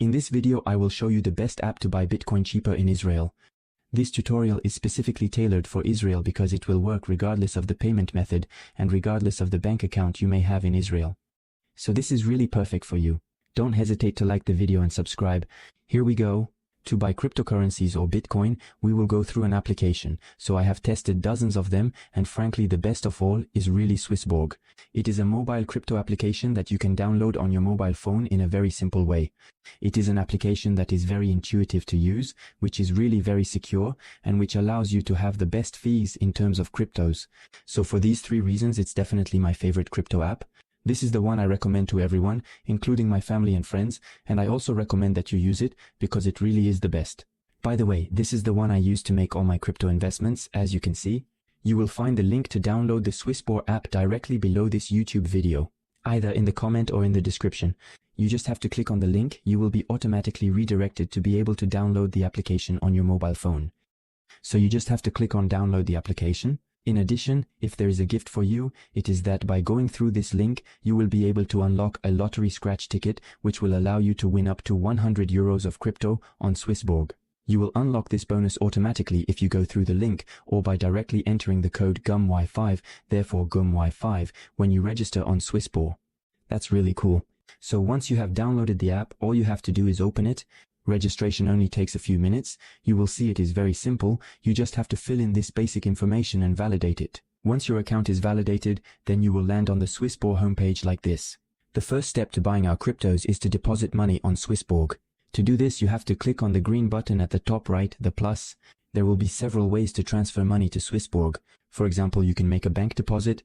In this video I will show you the best app to buy Bitcoin cheaper in Israel. This tutorial is specifically tailored for Israel because it will work regardless of the payment method and regardless of the bank account you may have in Israel. So this is really perfect for you. Don't hesitate to like the video and subscribe. Here we go. To buy cryptocurrencies or Bitcoin, we will go through an application. So I have tested dozens of them, and frankly the best of all is really Swissborg. It is a mobile crypto application that you can download on your mobile phone in a very simple way. It is an application that is very intuitive to use, which is really very secure, and which allows you to have the best fees in terms of cryptos. So for these 3 reasons, it's definitely my favorite crypto app. This is the one I recommend to everyone, including my family and friends, and I also recommend that you use it because it really is the best. By the way, this is the one I use to make all my crypto investments, as you can see. You will find the link to download the Swissborg app directly below this YouTube video, either in the comment or in the description. You just have to click on the link. You will be automatically redirected to be able to download the application on your mobile phone. So you just have to click on download the application. In addition, if there is a gift for you, it is that by going through this link, you will be able to unlock a lottery scratch ticket, which will allow you to win up to 100 euros of crypto on Swissborg. You will unlock this bonus automatically if you go through the link or by directly entering the code GUMY5, therefore GUMY5, when you register on Swissborg. That's really cool. So once you have downloaded the app, all you have to do is open it. Registration only takes a few minutes. You will see it is very simple. You just have to fill in this basic information and validate it. Once your account is validated, then you will land on the Swissborg homepage like this. The first step to buying our cryptos is to deposit money on Swissborg. To do this, you have to click on the green button at the top right, the plus. There will be several ways to transfer money to Swissborg. For example, you can make a bank deposit.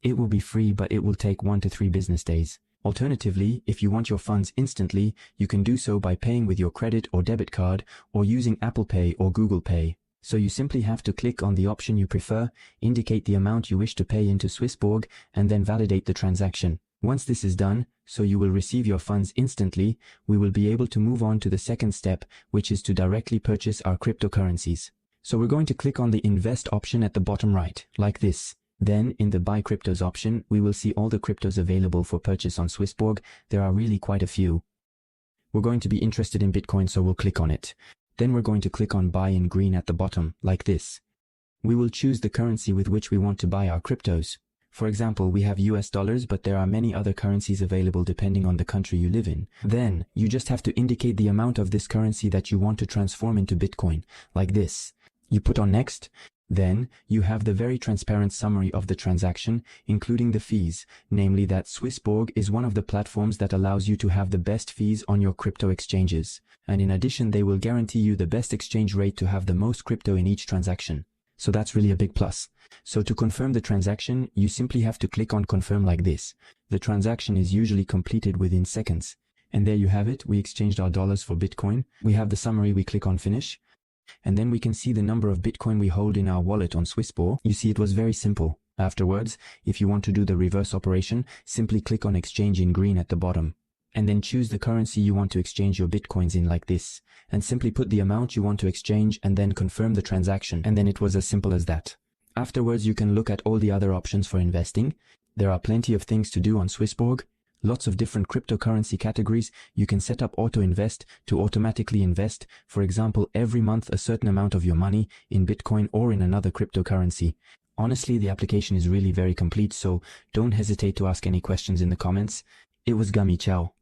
It will be free, but it will take 1 to 3 business days. Alternatively, if you want your funds instantly, you can do so by paying with your credit or debit card or using Apple Pay or Google Pay. So you simply have to click on the option you prefer, indicate the amount you wish to pay into Swissborg, and then validate the transaction. Once this is done, so you will receive your funds instantly, we will be able to move on to the second step, which is to directly purchase our cryptocurrencies. So we're going to click on the invest option at the bottom right, like this. Then, in the Buy Cryptos option, we will see all the cryptos available for purchase on Swissborg. There are really quite a few. We're going to be interested in Bitcoin, so we'll click on it. Then we're going to click on Buy in green at the bottom, like this. We will choose the currency with which we want to buy our cryptos. For example, we have US dollars, but there are many other currencies available depending on the country you live in. Then, you just have to indicate the amount of this currency that you want to transform into Bitcoin, like this. You put on Next. Then, you have the very transparent summary of the transaction, including the fees, namely that Swissborg is one of the platforms that allows you to have the best fees on your crypto exchanges. And in addition, they will guarantee you the best exchange rate to have the most crypto in each transaction. So that's really a big plus. So to confirm the transaction, you simply have to click on confirm like this. The transaction is usually completed within seconds. And there you have it. We exchanged our dollars for Bitcoin. We have the summary. We click on finish. And then we can see the number of Bitcoin we hold in our wallet on Swissborg. You see, it was very simple. Afterwards, if you want to do the reverse operation, simply click on exchange in green at the bottom. And then choose the currency you want to exchange your Bitcoins in like this. And simply put the amount you want to exchange and then confirm the transaction. And then it was as simple as that. Afterwards, you can look at all the other options for investing. There are plenty of things to do on Swissborg. Lots of different cryptocurrency categories. You can set up auto invest to automatically invest, for example, every month a certain amount of your money in Bitcoin or in another cryptocurrency. Honestly, the application is really very complete, so don't hesitate to ask any questions in the comments. It was Gummy, ciao.